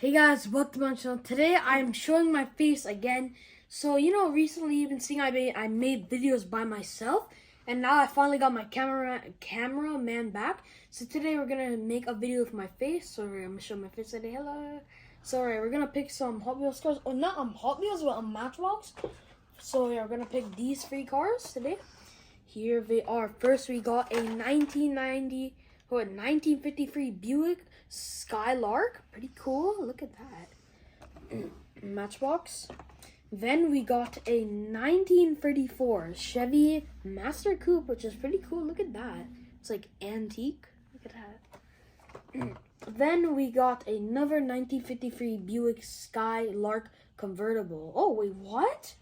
Hey guys, welcome to my channel. Today I'm showing my face again. So recently you've been seeing I made videos by myself, and now I finally got my cameraman back. So today we're gonna make a video with my face. So I'm gonna show my face today. Hello. So we're gonna pick some Hot Wheels cars. Oh, not Hot Wheels, but Matchbox. So we're gonna pick these 3 cars today. Here they are. First we got a 1953 Buick Skylark. Pretty cool. Look at that. Matchbox. Then we got a 1934 Chevy Master Coupe, which is pretty cool. Look at that. It's like antique. Look at that. Then we got another 1953 Buick Skylark Convertible. Oh, wait, what?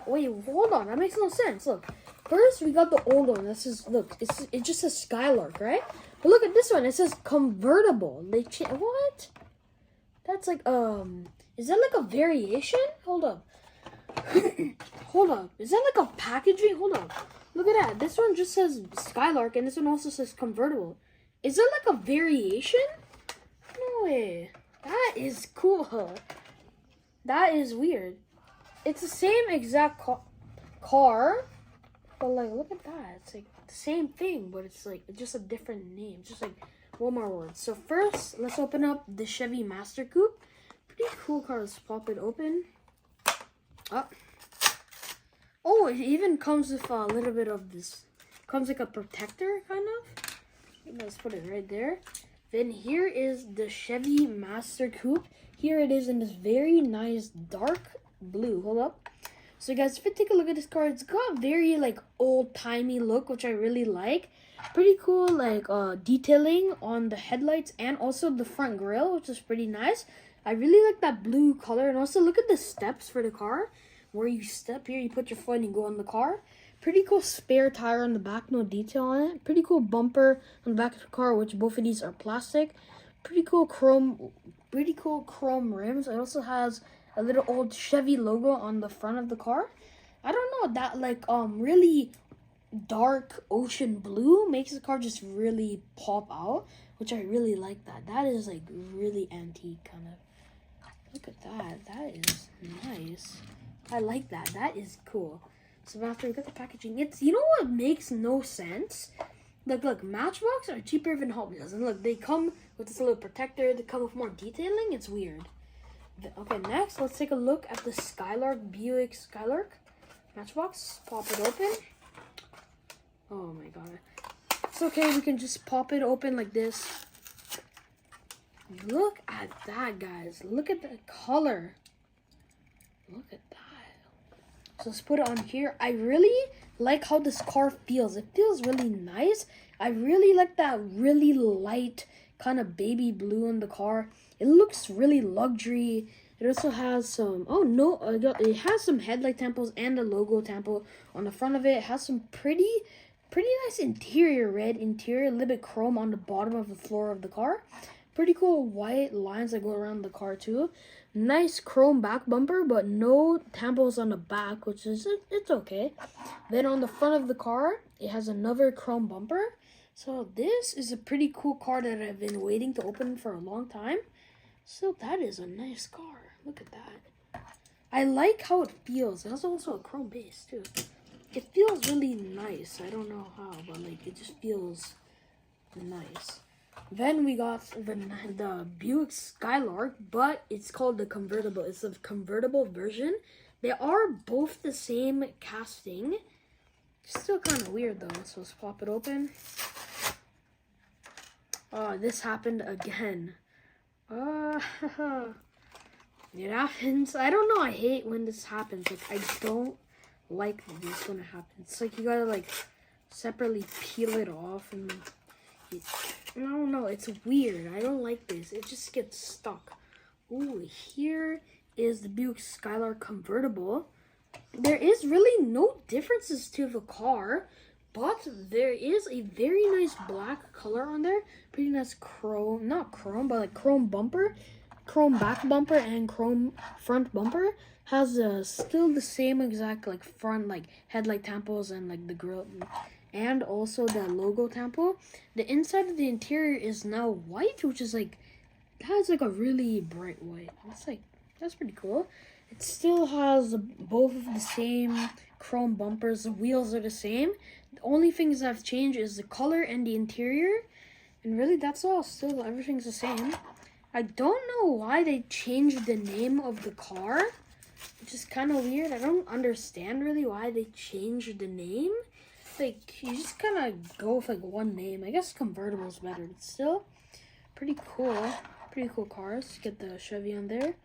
Wait, hold on. That makes no sense. Look, first we got the old one. This is, look, it just says Skylark, right? But look at this one. It says convertible. What? That's like, is that like a variation? Hold up. Hold up. Is that like a packaging? Hold up. Look at that. This one just says Skylark, and this one also says convertible. Is that like a variation? No way. That is cool. That is weird. It's the same exact car, but like, look at that. It's like the same thing, but it's like just a different name. Just like one more word. So first, let's open up the Chevy Master Coupe. Pretty cool car. Let's pop it open. Oh, it even comes with a little bit of this. Comes like a protector, kind of. Let's put it right there. Then here is the Chevy Master Coupe. Here it is in this very nice dark blue. Hold up. So guys, if you take a look at this car, it's got very like old-timey look, which I really like. Pretty cool, like detailing on the headlights and also the front grille, which is pretty nice. I really like that blue color. And also look at the steps for the car, where you step here, you put your foot and you go on the car. Pretty cool spare tire on the back, no detail on it. Pretty cool bumper on the back of the car, which both of these are plastic. Pretty cool chrome rims. It also has a little old Chevy logo on the front of the car. I don't know, that like really dark ocean blue makes the car just really pop out, which I really like that. That is like really antique kind of. Look at that. That is nice. I like that. That is cool. So after we got the packaging, it's, you know what makes no sense? Look, Matchbox are cheaper than Hot Wheels. And look, they come with this little protector. They come with more detailing. It's weird. Okay, next, let's take a look at the Skylark, Buick Skylark Matchbox. Pop it open. Oh my god. It's okay, we can just pop it open like this. Look at that, guys. Look at the color. Look at that. So let's put it on here. I really like how this car feels. It feels really nice. I really like that really light kind of baby blue in the car. It looks really luxury. It also has some, it has some headlight tampos and a logo tampo on the front of it. It has some pretty nice interior, red interior, a little bit chrome on the bottom of the floor of the car. Pretty cool white lines that go around the car too. Nice chrome back bumper, but no tampos on the back, which is, it's okay. Then on the front of the car, it has another chrome bumper. So this is a pretty cool car that I've been waiting to open for a long time. So that is a nice car. Look at that. I like how it feels. It has also a chrome base too. It feels really nice. I don't know how, but like it just feels nice. Then we got the Buick Skylark, but it's called the convertible. It's the convertible version. They are both the same casting. Still kind of weird though. So let's pop it open. Oh, this happened again. It happens. I don't know. I hate when this happens. Like, I don't like this when it happens. It's like you gotta like separately peel it off, and I don't know. It's weird. I don't like this. It just gets stuck. Ooh, here is the Buick Skylark Convertible. There is really no differences to the car, but there is a very nice black color on there. Pretty nice chrome, not chrome, but like chrome bumper, chrome back bumper, and chrome front bumper. Has still the same exact like front like headlight tampos and like the grille, and also the logo tampo. The inside of the interior is now white, which is like has like a really bright white. That's pretty cool. It still has both of the same chrome bumpers. The wheels are the same. The only things that have changed is the color and the interior. And really, that's all. Still, everything's the same. I don't know why they changed the name of the car, which is kind of weird. I don't understand really why they changed the name. Like, you just kind of go with like one name. I guess convertible is better, but still pretty cool. Pretty cool cars. Get the Chevy on there.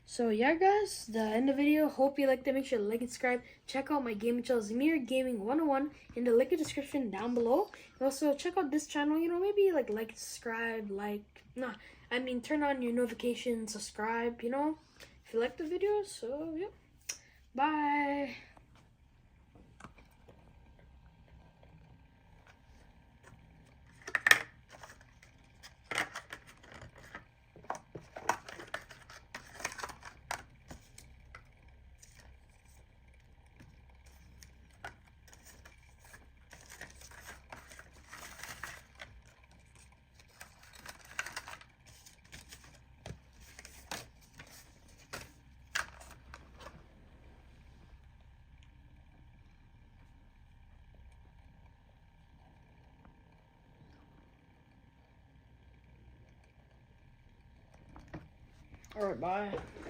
So yeah, guys, the end of the video. Hope you liked it. Make sure to like and subscribe. Check out my gaming channel, Zamir Gaming 101, in the link in the description down below. And also check out this channel. You know, maybe like, subscribe, turn on your notifications, subscribe. You know, if you like the video. So yeah, bye. All right, bye.